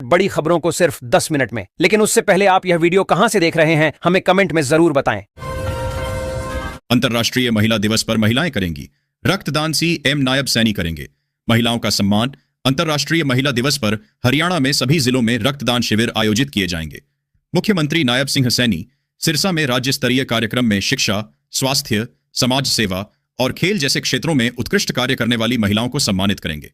बड़ी खबरों को सिर्फ 10 मिनट में। लेकिन उससे पहले आप यह वीडियो कहां से देख रहे हैं, हमें कमेंट में जरूर बताएं। अंतर्राष्ट्रीय महिला दिवस पर महिलाएं करेंगी रक्तदान, सीएम नायब सैनी करेंगे महिलाओं का सम्मान। अंतर्राष्ट्रीय महिला दिवस पर हरियाणा में सभी जिलों में रक्तदान शिविर आयोजित किए जाएंगे। मुख्यमंत्री नायब सिंह सैनी सिरसा में राज्य स्तरीय कार्यक्रम में शिक्षा, स्वास्थ्य, समाज सेवा और खेल जैसे क्षेत्रों में उत्कृष्ट कार्य करने वाली महिलाओं को सम्मानित करेंगे।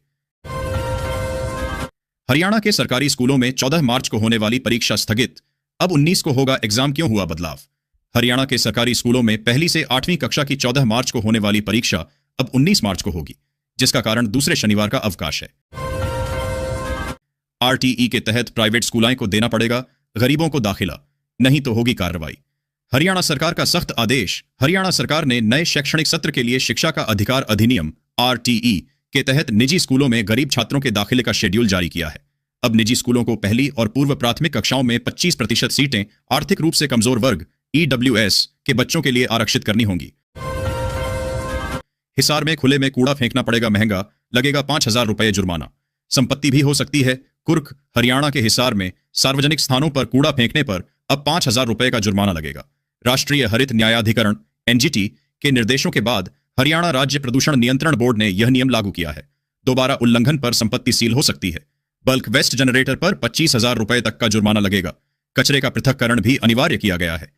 हरियाणा के सरकारी स्कूलों में 14 मार्च को होने वाली परीक्षा स्थगित, अब 19 को होगा एग्जाम। क्यों हुआ बदलाव? हरियाणा के सरकारी स्कूलों में पहली से 8वीं कक्षा की 14 मार्च को होने वाली परीक्षा अब 19 मार्च को होगी, जिसका कारण दूसरे शनिवार का अवकाश है। आरटीई के तहत प्राइवेट स्कूलों को देना पड़ेगा गरीबों को दाखिला, नहीं तो होगी कार्रवाई। हरियाणा सरकार का सख्त आदेश। हरियाणा सरकार ने नए शैक्षणिक सत्र के लिए शिक्षा का अधिकार अधिनियम आरटीई के तहत निजी स्कूलों में गरीब छात्रों के दाखिले का शेड्यूल जारी किया है। अब निजी स्कूलों को पहली और पूर्व प्राथमिक कक्षाओं में 25% सीटें आर्थिक रूप से कमजोर वर्ग ईडब्ल्यूएस के बच्चों के लिए आरक्षित करनी होंगी। हिसार में खुले में कूड़ा फेंकना पड़ेगा महंगा, लगेगा 5,000 रुपये जुर्माना। संपत्ति भी हो सकती है कुर्क। हरियाणा के हिसार में सार्वजनिक स्थानों पर कूड़ा फेंकने पर अब 5,000 रुपये का जुर्माना लगेगा। राष्ट्रीय हरित न्यायाधिकरण एनजीटी के निर्देशों के बाद हरियाणा राज्य प्रदूषण नियंत्रण बोर्ड ने यह नियम लागू किया है। दोबारा उल्लंघन पर संपत्ति सील हो सकती है। बल्क वेस्ट जनरेटर पर 25,000 रुपये तक का जुर्माना लगेगा। कचरे का पृथक्करण भी अनिवार्य किया गया है।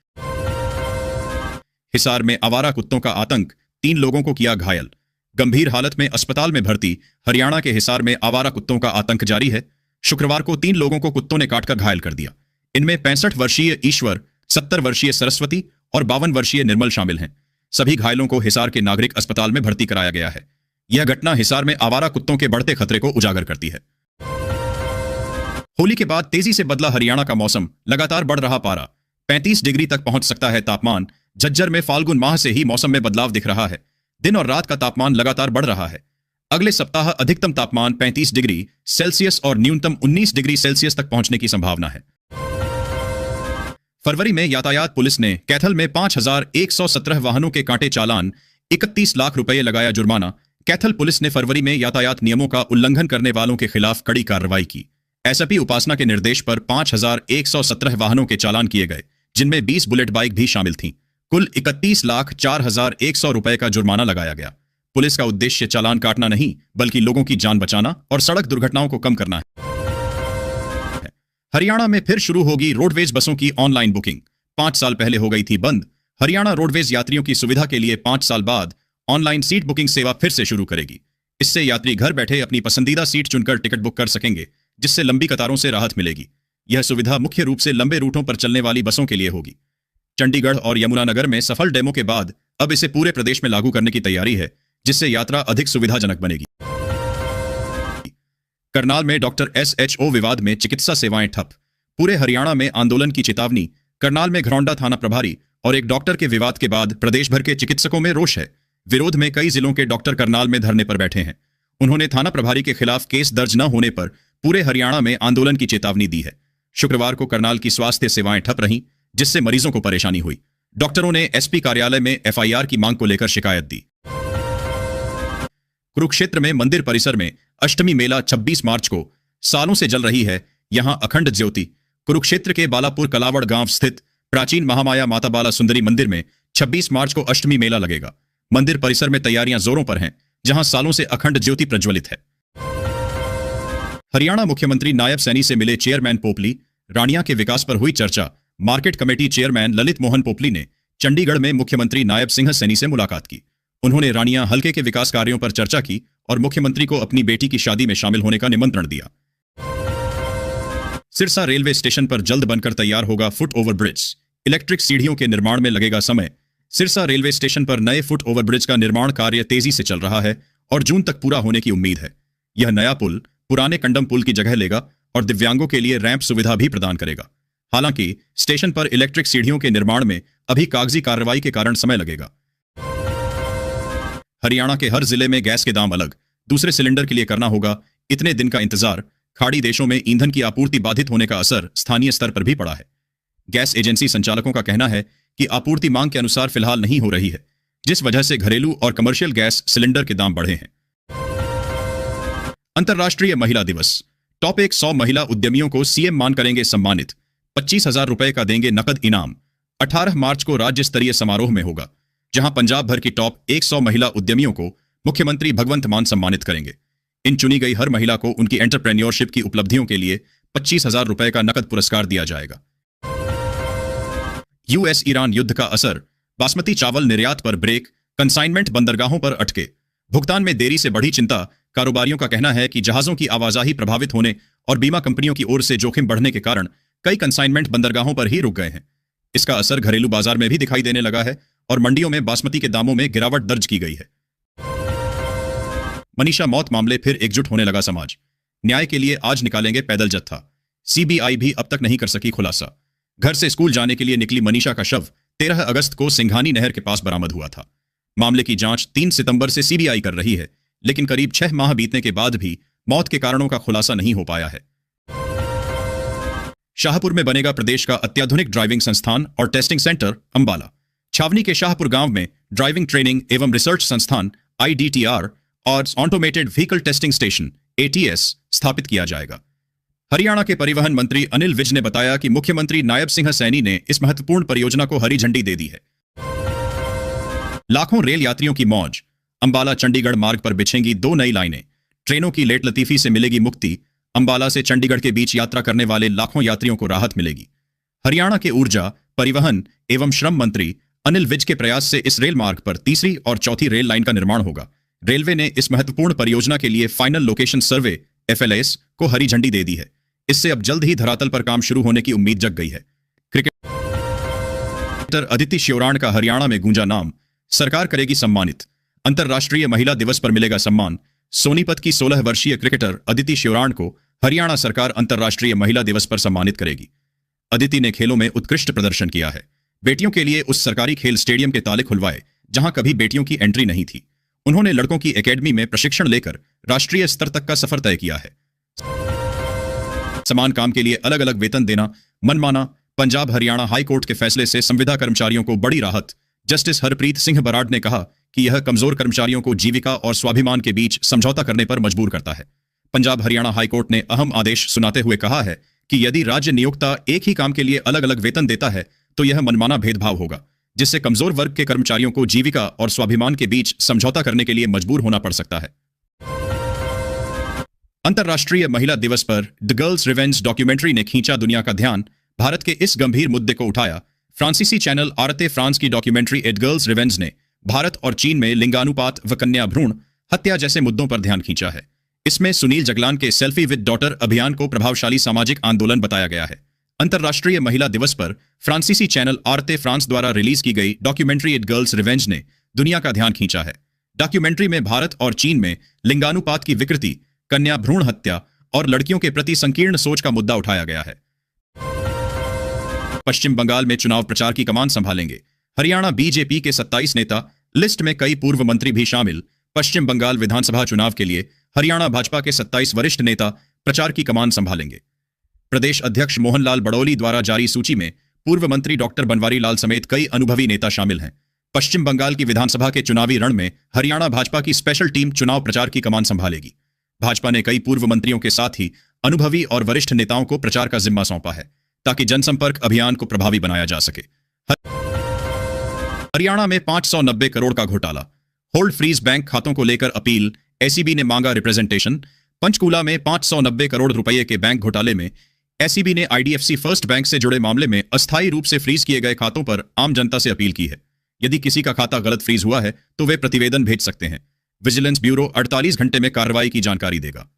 हिसार में आवारा कुत्तों का आतंक, 3 लोगों को किया घायल, गंभीर हालत में अस्पताल में भर्ती। हरियाणा के हिसार में आवारा कुत्तों का आतंक जारी है। शुक्रवार को 3 लोगों को कुत्तों ने काटकर घायल कर दिया। इनमें 65 वर्षीय ईश्वर, 70 वर्षीय सरस्वती और 52 वर्षीय निर्मल शामिल हैं। सभी घायलों को हिसार के नागरिक अस्पताल में भर्ती कराया गया है। यह घटना हिसार में आवारा कुत्तों के बढ़ते खतरे को उजागर करती है। होली के बाद तेजी से बदला हरियाणा का मौसम, लगातार बढ़ रहा पारा, 35 डिग्री तक पहुंच सकता है तापमान। झज्जर में फाल्गुन माह से ही मौसम में बदलाव दिख रहा है। दिन और रात का तापमान लगातार बढ़ रहा है। अगले सप्ताह अधिकतम तापमान 35 डिग्री सेल्सियस और न्यूनतम 19 डिग्री सेल्सियस तक पहुंचने की संभावना है। फरवरी में यातायात पुलिस ने कैथल में 5,117 वाहनों के काटे चालान, 31 लाख रुपए लगाया जुर्माना। कैथल पुलिस ने फरवरी में यातायात नियमों का उल्लंघन करने वालों के खिलाफ कड़ी कार्रवाई की। एसपी उपासना के निर्देश पर 5,117 वाहनों के चालान किए गए, जिनमें 20 बुलेट बाइक भी शामिल थीं। कुल 31,04,100 रुपए का जुर्माना लगाया गया। पुलिस का उद्देश्य चालान काटना नहीं, बल्कि लोगों की जान बचाना और सड़क दुर्घटनाओं को कम करना है। हरियाणा में फिर शुरू होगी रोडवेज बसों की ऑनलाइन बुकिंग। 5 साल पहले हो गई थी बंद। हरियाणा रोडवेज यात्रियों की सुविधा के लिए 5 साल बाद ऑनलाइन सीट बुकिंग सेवा फिर से शुरू करेगी। इससे यात्री घर बैठे अपनी पसंदीदा सीट चुनकर टिकट बुक कर सकेंगे, जिससे लंबी कतारों से राहत मिलेगी। यह सुविधा मुख्य रूप से लंबे रूटों पर चलने वाली बसों के लिए होगी। चंडीगढ़ और यमुनानगर में सफल डेमो के बाद अब इसे पूरे प्रदेश में लागू करने की तैयारी है, जिससे यात्रा अधिक सुविधाजनक बनेगी। करनाल में डॉक्टर SHO विवाद में चिकित्सा सेवाएं ठप, पूरे हरियाणा में आंदोलन की चेतावनी। करनाल में घरौंडा थाना प्रभारी और एक डॉक्टर के विवाद के बाद प्रदेश भर के चिकित्सकों में रोष है। विरोध में कई जिलों के डॉक्टर करनाल में धरने पर बैठे हैं। उन्होंने थाना प्रभारी के खिलाफ केस दर्ज न होने पर पूरे हरियाणा में आंदोलन की चेतावनी दी है। शुक्रवार को करनाल की स्वास्थ्य सेवाएं ठप रहीं, जिससे मरीजों को परेशानी हुई। डॉक्टरों ने SP कार्यालय में FIR की मांग को लेकर शिकायत दी। कुरुक्षेत्र में मंदिर परिसर में अष्टमी मेला 26 मार्च को सालों से जल रही है। यहां अखंड ज्योति। कुरुक्षेत्र के बालापुर कलावड़ गांव स्थित प्राचीन महामाया माता बाला सुंदरी मंदिर में 26 मार्च को अष्टमी मेला लगेगा। मंदिर परिसर में तैयारियां जोरों पर हैं, जहां सालों से अखंड ज्योति प्रज्वलित है। हरियाणा मुख्यमंत्री नायब सैनी से मिले चेयरमैन पोपली। रानिया के विकास पर हुई चर्चा। Market committee chairman Lalit Mohan Popli ने चंडीगढ़ में मुख्यमंत्री नायब सिंह सैनी से मुलाकात की। उन्होंने रानिया हलके के विकास कार्यों पर चर्चा की और मुख्यमंत्री को अपनी बेटी की शादी में शामिल होने का निमंत्रण दिया। सिरसा रेलवे स्टेशन पर जल्द बनकर तैयार होगा फुट ओवर ब्रिज। इलेक्ट्रिक सीढ़ियों के निर्माण में लगेगा समय। सिरसा रेलवे स्टेशन पर नए फुट ओवर ब्रिज का निर्माण कार्य तेजी से चल रहा है और जून तक पूरा होने की उम्मीद है। यह नया पुल पुराने कंडम पुल की जगह लेगा और दिव्यांगों के लिए रैंप सुविधा भी प्रदान करेगा। हालांकि स्टेशन पर इलेक्ट्रिक सीढ़ियों के निर्माण में अभी कागजी कार्रवाई के कारण समय लगेगा। हरियाणा के हर जिले में गैस के दाम अलग। दूसरे सिलेंडर के लिए करना होगा इतने दिन का इंतजार। खाड़ी देशों में ईंधन की आपूर्ति बाधित होने का असर स्थानीय स्तर पर भी पड़ा है। गैस एजेंसी संचालकों का कहना है कि आपूर्ति मांग के अनुसार फिलहाल नहीं हो रही है, जिस वजह से घरेलू और कमर्शियल गैस सिलेंडर के दाम बढ़े हैं। अंतर्राष्ट्रीय महिला दिवस टॉप 100 महिला उद्यमियों को सीएम मान करेंगे सम्मानित। 25,000 रुपए का देंगे नकद इनाम। 18 मार्च को राज्य स्तरीय समारोह में होगा, जहां पंजाब भर की टॉप 100 महिला उद्यमियों को मुख्यमंत्री भगवंत मान सम्मानित करेंगे। इन चुनी गई हर महिला को उनकी एंटरप्रेन्योरशिप की उपलब्धियों के लिए 25,000 रुपए का नकद पुरस्कार दिया जाएगा। यूएस ईरान युद्ध का असर, बासमती चावल निर्यात पर ब्रेक, कंसाइनमेंट बंदरगाहों पर अटके, भुगतान में देरी से बढ़ी चिंता। कारोबारियों का कहना है कि जहाजों की आवाजाही प्रभावित होने और बीमा कंपनियों की ओर से जोखिम बढ़ने के कारण कई कंसाइनमेंट बंदरगाहों पर ही रुक गए हैं। इसका असर घरेलू बाजार में भी दिखाई देने लगा है और मंडियों में बासमती के दामों में गिरावट दर्ज की गई है। मनीषा मौत मामले फिर एकजुट होने लगा समाज, न्याय के लिए आज निकालेंगे पैदल जत्था। सीबीआई भी अब तक नहीं कर सकी खुलासा। घर से स्कूल जाने के लिए निकली मनीषा का शव 13 अगस्त को सिंघानी नहर के पास बरामद हुआ था। मामले की जांच 3 सितंबर से सीबीआई कर रही है, लेकिन करीब 6 माह बीतने के बाद भी मौत के कारणों का खुलासा नहीं हो पाया है। शाहपुर में बनेगा प्रदेश का अत्याधुनिक ड्राइविंग संस्थान और टेस्टिंग सेंटर, अंबाला। छावनी के शाहपुर गांव में ड्राइविंग ट्रेनिंग एवं रिसर्च संस्थान IDTR और automated vehicle testing station ATS स्थापित किया जाएगा। हरियाणा के परिवहन मंत्री अनिल विज ने बताया कि मुख्यमंत्री नायब सिंह सैनी ने इस महत्वपूर्ण परियोजना को हरी झंडी दे दी है। लाखों रेल यात्रियों की मौज, अंबाला चंडीगढ़ मार्ग पर बिछेंगी 2 नई लाइनें। ट्रेनों की लेट लतीफी से मिलेगी मुक्ति। अंबाला से चंडीगढ़ के बीच यात्रा करने वाले लाखों यात्रियों को राहत मिलेगी। हरियाणा के ऊर्जा, परिवहन एवं श्रम मंत्री अनिल विज के प्रयास से इस रेल मार्ग पर तीसरी और चौथी रेल लाइन का निर्माण होगा। रेलवे ने इस महत्वपूर्ण परियोजना के लिए फाइनल लोकेशन सर्वे FLS को हरी झंडी दे दी है। इससे अब जल्द ही धरातल पर काम शुरू होने की उम्मीद जग गई है। क्रिकेटर अदिति श्योराण का हरियाणा में गूंजा नाम, सरकार करेगी सम्मानित। अंतर्राष्ट्रीय महिला दिवस पर मिलेगा सम्मान। सोनीपत की 16 वर्षीय क्रिकेटर अदिति श्योराण को हरियाणा सरकार अंतर्राष्ट्रीय महिला दिवस पर सम्मानित करेगी। अदिति ने खेलों में उत्कृष्ट प्रदर्शन किया है। बेटियों के लिए उस सरकारी खेल स्टेडियम के ताले खुलवाए जहां कभी बेटियों की एंट्री नहीं थी। उन्होंने लड़कों की एकेडमी में प्रशिक्षण लेकर राष्ट्रीय स्तर तक का सफर तय किया है। समान काम के लिए अलग अलग वेतन देना मनमाना, पंजाब हरियाणा हाई कोर्ट के फैसले से संविदा कर्मचारियों को बड़ी राहत। जस्टिस हरप्रीत सिंह बराड़ ने कहा कि यह कमजोर कर्मचारियों को जीविका और स्वाभिमान के बीच समझौता करने पर मजबूर करता है। पंजाब हरियाणा हाई कोर्ट ने अहम आदेश सुनाते हुए कहा है कि यदि राज्य नियोक्ता एक ही काम के लिए अलग अलग वेतन देता है तो यह मनमाना भेदभाव होगा, जिससे कमजोर वर्ग के कर्मचारियों को जीविका और स्वाभिमान के बीच समझौता करने के लिए मजबूर होना पड़ सकता है। अंतर्राष्ट्रीय महिला दिवस पर द गर्ल्स रिवेंज डॉक्यूमेंट्री ने खींचा दुनिया का ध्यान। भारत के इस गंभीर मुद्दे को उठाया। फ्रांसीसी चैनल आरते फ्रांस की डॉक्यूमेंट्री एट गर्ल्स रिवेंज ने भारत और चीन में लिंगानुपात व कन्या भ्रूण हत्या जैसे मुद्दों पर ध्यान खींचा है। इसमें सुनील जगलान के सेल्फी विद डॉटर अभियान को प्रभावशाली सामाजिक आंदोलन बताया गया है। अंतर्राष्ट्रीय महिला दिवस पर फ्रांसीसी चैनल आरते फ्रांस द्वारा रिलीज की गई डॉक्यूमेंट्री एट गर्ल्स रिवेंज ने दुनिया का ध्यान खींचा है। डॉक्यूमेंट्री में भारत और चीन में लिंगानुपात की विकृति, कन्या भ्रूण हत्या और लड़कियों के प्रति संकीर्ण सोच का मुद्दा उठाया गया है। पश्चिम बंगाल में चुनाव प्रचार की कमान संभालेंगे। हरियाणा बीजेपी के 27 नेता, लिस्ट में कई पूर्व मंत्री भी शामिल। पश्चिम बंगाल विधानसभा चुनाव के लिए हरियाणा भाजपा के 27 वरिष्ठ नेता प्रचार की कमान संभालेंगे। प्रदेश अध्यक्ष मोहनलाल बड़ौली द्वारा जारी सूची में पूर्व मंत्री डॉक्टर बनवारी लाल समेत कई अनुभवी नेता शामिल हैं। पश्चिम बंगाल की विधानसभा के चुनावी रण में हरियाणा भाजपा की स्पेशल टीम चुनाव प्रचार की कमान संभालेगी। भाजपा ने कई पूर्व मंत्रियों के साथ ही अनुभवी और वरिष्ठ नेताओं को प्रचार का जिम्मा सौंपा है ताकि जनसंपर्क अभियान को प्रभावी बनाया जा सके। हरियाणा में 590 करोड़ का घोटाला, होल्ड फ्रीज बैंक खातों को लेकर अपील, एसीबी ने मांगा रिप्रेजेंटेशन। पंचकूला में 590 करोड़ रुपए के बैंक घोटाले में एसीबी ने IDFC फर्स्ट बैंक से जुड़े मामले में अस्थायी रूप से फ्रीज किए गए खातों पर आम जनता से अपील की है। यदि किसी का खाता गलत फ्रीज हुआ है तो वे प्रतिवेदन भेज सकते हैं। विजिलेंस ब्यूरो 48 घंटे में कार्रवाई की जानकारी देगा।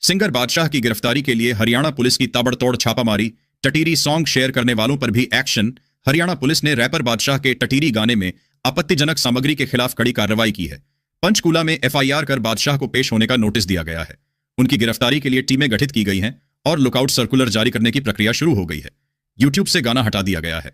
सिंगर बादशाह की गिरफ्तारी के लिए हरियाणा पुलिस की ताबड़तोड़ छापामारी, टटीरी सॉन्ग शेयर करने वालों पर भी एक्शन। हरियाणा पुलिस ने रैपर बादशाह के टटीरी गाने में आपत्तिजनक सामग्री के खिलाफ कड़ी कार्रवाई की है। पंचकूला में FIR कर बादशाह को पेश होने का नोटिस दिया गया है। उनकी गिरफ्तारी के लिए टीमें गठित की गई हैं और लुकआउट सर्कुलर जारी करने की प्रक्रिया शुरू हो गई है। YouTube से गाना हटा दिया गया है।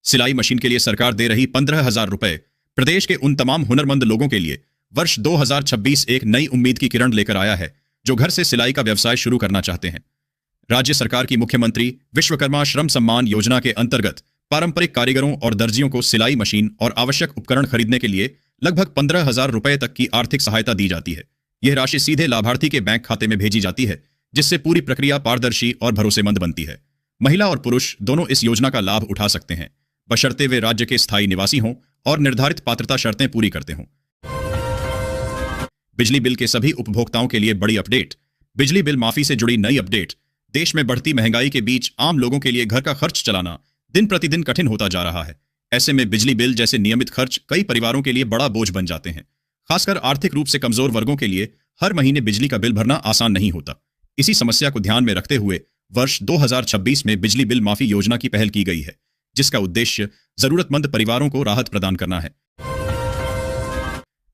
सिलाई मशीन के लिए सरकार दे रही 15,000 रुपए। प्रदेश के उन तमाम हुनरमंद लोगों के लिए वर्ष 2026 एक नई उम्मीद की किरण लेकर आया है जो घर से सिलाई का व्यवसाय शुरू करना चाहते हैं। राज्य सरकार की मुख्यमंत्री विश्वकर्मा श्रम सम्मान योजना के अंतर्गत पारंपरिक कारीगरों और दर्जियों को सिलाई मशीन और आवश्यक उपकरण खरीदने के लिए लगभग 15,000 रुपए तक की आर्थिक सहायता दी जाती है। यह राशि सीधे लाभार्थी के बैंक खाते में भेजी जाती है, जिससे पूरी प्रक्रिया पारदर्शी और भरोसेमंद बनती है। महिला और पुरुष दोनों इस योजना का लाभ उठा सकते हैं, बशर्ते वे राज्य के स्थायी निवासी हों और निर्धारित पात्रता शर्तें पूरी करते हों। बिजली बिल के सभी उपभोक्ताओं के लिए बड़ी अपडेट। बिजली बिल माफी से जुड़ी नई अपडेट। देश में बढ़ती महंगाई के बीच आम लोगों के लिए घर का खर्च चलाना दिन प्रतिदिन कठिन होता जा रहा है। ऐसे में बिजली बिल जैसे नियमित खर्च कई परिवारों के लिए बड़ा बोझ बन जाते हैं। खासकर आर्थिक रूप से कमजोर वर्गों के लिए हर महीने बिजली का बिल भरना आसान नहीं होता। इसी समस्या को ध्यान में रखते हुए वर्ष 2026 में बिजली बिल माफी योजना की पहल की गई है, जिसका उद्देश्य जरूरतमंद परिवारों को राहत प्रदान करना है।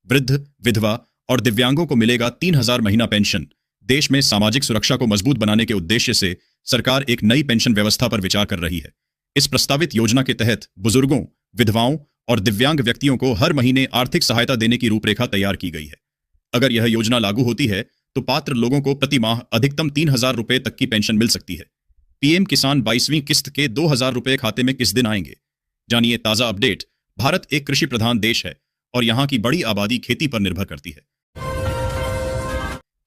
वृद्ध, विधवा और दिव्यांगों को मिलेगा 3,000 महीना पेंशन। देश में सामाजिक सुरक्षा को मजबूत बनाने के उद्देश्य से सरकार एक नई पेंशन व्यवस्था पर विचार कर रही है। इस प्रस्तावित योजना के तहत बुजुर्गों, विधवाओं और दिव्यांग व्यक्तियों को हर महीने आर्थिक सहायता देने की रूपरेखा तैयार की गई है। अगर यह योजना लागू होती है तो पात्र लोगों को प्रति माह अधिकतम 3,000 रुपए तक की पेंशन मिल सकती है। पीएम किसान 22वीं किस्त के 2,000 रुपए खाते में किस दिन आएंगे? जानिए ताजा अपडेट। भारत एक कृषि प्रधान देश है और यहां की बड़ी आबादी खेती पर निर्भर करती है।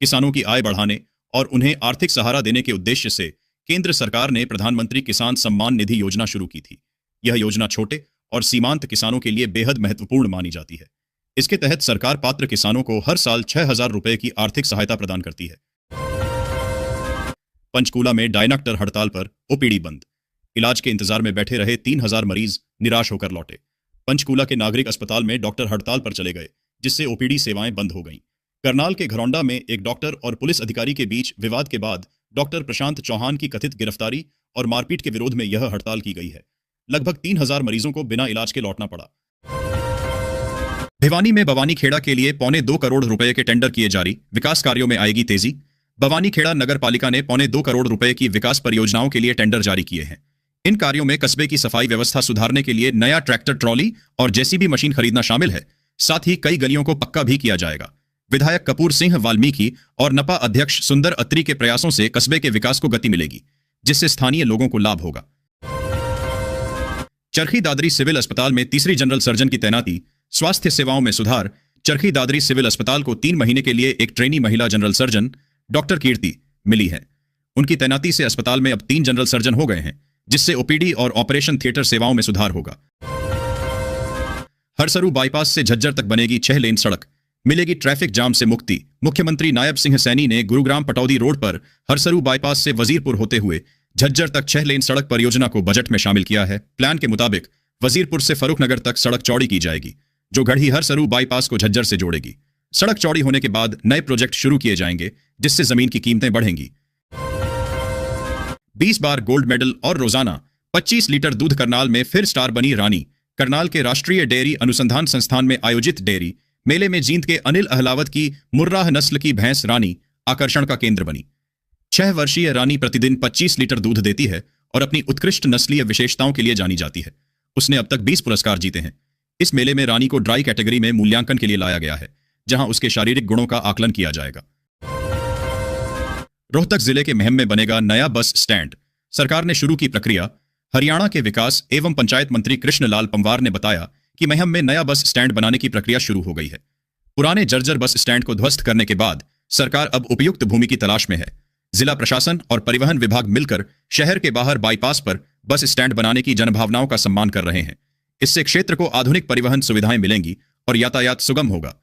किसानों की आय बढ़ाने और उन्हें आर्थिक सहारा देने के उद्देश्य से केंद्र सरकार ने प्रधानमंत्री किसान सम्मान निधि योजना शुरू की थी। यह योजना छोटे और सीमांत किसानों के लिए बेहद महत्वपूर्ण मानी जाती है। इसके तहत सरकार पात्र किसानों को हर साल 6,000 रुपए की आर्थिक सहायता प्रदान करती है। पंचकूला में डायनेक्टर हड़ताल पर ओपीडी बंद। इलाज के इंतजार में बैठे रहे 3,000 मरीज निराश होकर लौटे। पंचकूला के नागरिक अस्पताल में डॉक्टर हड़ताल पर चले गए, जिससे ओपीडी सेवाएं बंद हो गईं। करनाल के घरौंडा में एक डॉक्टर और पुलिस अधिकारी के बीच विवाद के बाद डॉक्टर प्रशांत चौहान की कथित गिरफ्तारी और मारपीट के विरोध में यह हड़ताल की गई है। लगभग 3,000 मरीजों को बिना इलाज के लौटना पड़ा। भिवानी में बवानीखेड़ा के लिए 2.25 करोड़ रुपए के टेंडर किए जारी। विकास कार्यों में आएगी तेजी। बवानीखेड़ा नगर पालिका ने 2.25 करोड़ रुपए की विकास परियोजनाओं के लिए टेंडर जारी किए हैं। इन कार्यों में कस्बे की सफाई व्यवस्था सुधारने के लिए नया ट्रैक्टर ट्रॉली और जेसीबी मशीन खरीदना शामिल है। साथ ही कई गलियों को पक्का भी किया जाएगा। विधायक कपूर सिंह वाल्मीकि और नपा अध्यक्ष सुंदर अत्री के प्रयासों से कस्बे के विकास को गति मिलेगी, जिससे स्थानीय लोगों को लाभ होगा। चरखी दादरी सिविल अस्पताल में तीसरी जनरल सर्जन की तैनाती। स्वास्थ्य सेवाओं में सुधार। चरखी दादरी सिविल अस्पताल को 3 महीने के लिए एक ट्रेनी महिला जनरल सर्जन डॉक्टर कीर्ति मिली है। उनकी तैनाती से अस्पताल में अब 3 जनरल सर्जन हो गए हैं, जिससे ओपीडी और ऑपरेशन थिएटर सेवाओं में सुधार होगा। हरसरू बाईपास से झज्जर तक बनेगी 6 लेन सड़क। मिलेगी ट्रैफिक जाम से मुक्ति। मुख्यमंत्री नायब सिंह सैनी ने गुरुग्राम पटौदी रोड पर हरसरू बाईपास से वजीरपुर होते हुए झज्जर तक 6 लेन सड़क परियोजना को बजट में शामिल किया है। प्लान के मुताबिक वजीरपुर से फर्रुखनगर तक सड़क चौड़ी की जाएगी, जो गढ़ी हरसरू बाईपास को झज्जर से जोड़ेगी। सड़क चौड़ी होने के बाद नए प्रोजेक्ट शुरू किए जाएंगे, जिससे जमीन की कीमतें बढ़ेंगी। 20 बार गोल्ड मेडल और रोजाना 25 लीटर दूध करनाल में फिर स्टार बनी रानी। करनाल के राष्ट्रीय डेयरी अनुसंधान संस्थान में आयोजित डेयरी मेले में जींद के अनिल अहलावत की मुर्राह नस्ल की भैंस रानी आकर्षण का केंद्र बनी। 6 वर्षीय रानी प्रतिदिन 25 लीटर दूध देती है और अपनी उत्कृष्ट नस्लीय विशेषताओं के लिए जानी जाती है। उसने अब तक 20 पुरस्कार जीते हैं। इस मेले में रानी को ड्राई कैटेगरी में मूल्यांकन के लिए लाया गया है, जहां उसके शारीरिक गुणों का आकलन किया जाएगा। रोहतक जिले के महम में बनेगा नया बस स्टैंड। सरकार ने शुरू की प्रक्रिया। हरियाणा के विकास एवं पंचायत मंत्री कृष्णलाल पंवार ने बताया कि महम में नया बस स्टैंड बनाने की प्रक्रिया शुरू हो गई है। पुराने जर्जर बस स्टैंड को ध्वस्त करने के बाद सरकार अब उपयुक्त भूमि की तलाश में है। जिला प्रशासन और परिवहन विभाग मिलकर शहर के बाहर बाईपास पर बस स्टैंड बनाने की जनभावनाओं का सम्मान कर रहे हैं। इससे क्षेत्र को आधुनिक परिवहन सुविधाएं मिलेंगी और यातायात सुगम होगा।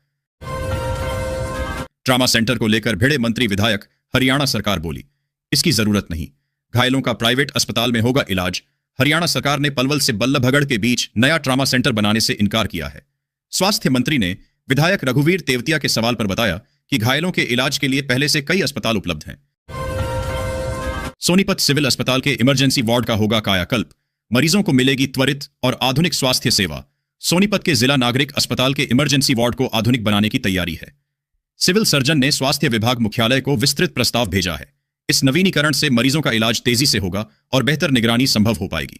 ट्रामा सेंटर को लेकर भिड़े मंत्री विधायक। हरियाणा सरकार बोली, इसकी जरूरत नहीं, घायलों का प्राइवेट अस्पताल में होगा इलाज। हरियाणा सरकार ने पलवल से बल्लभगढ़ के बीच नया ट्रामा सेंटर बनाने से इनकार किया है। स्वास्थ्य मंत्री ने विधायक रघुवीर तेवतिया के सवाल पर बताया कि घायलों के इलाज के लिए पहले से कई अस्पताल उपलब्ध हैं। सोनीपत सिविल अस्पताल के इमरजेंसी वार्ड का होगा कायाकल्प। मरीजों को मिलेगी त्वरित और आधुनिक स्वास्थ्य सेवा। सोनीपत के जिला नागरिक अस्पताल के इमरजेंसी वार्ड को आधुनिक बनाने की तैयारी है। सिविल सर्जन ने स्वास्थ्य विभाग मुख्यालय को विस्तृत प्रस्ताव भेजा है। इस नवीनीकरण से मरीजों का इलाज तेजी से होगा और बेहतर निगरानी संभव हो पाएगी।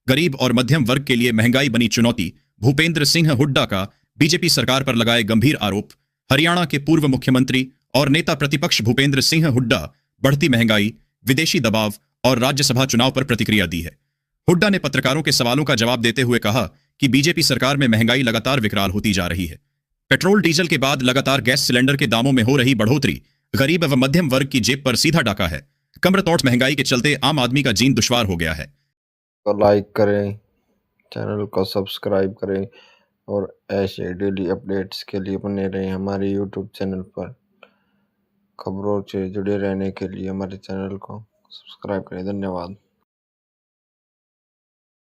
गरीब और मध्यम वर्ग के लिए महंगाई बनी चुनौती। भूपेंद्र सिंह हुड्डा का बीजेपी सरकार पर लगाए गंभीर आरोप। हरियाणा के पूर्व मुख्यमंत्री और नेता प्रतिपक्ष भूपेंद्र सिंह हुड्डा बढ़ती महंगाई, विदेशी दबाव और राज्यसभा चुनाव पर प्रतिक्रिया दी है। हुड्डा ने पत्रकारों के सवालों का जवाब देते हुए कहा कि बीजेपी सरकार में महंगाई लगातार विकराल होती जा रही है। पेट्रोल डीजल के बाद लगातार गैस सिलेंडर के दामों में हो रही बढ़ोतरी गरीब व मध्यम वर्ग की जेब पर सीधा डाका है। कमरतोड़ महंगाई के चलते आम आदमी का जीन दुश्वार हो गया है। तो लाइक करें, चैनल को सब्सक्राइब करें और ऐसे डेली अपडेट्स के लिए बने रहें हमारे यूट्यूब चैनल पर। खबरों से जुड़े रहने के लिए हमारे चैनल को सब्सक्राइब करें। धन्यवाद।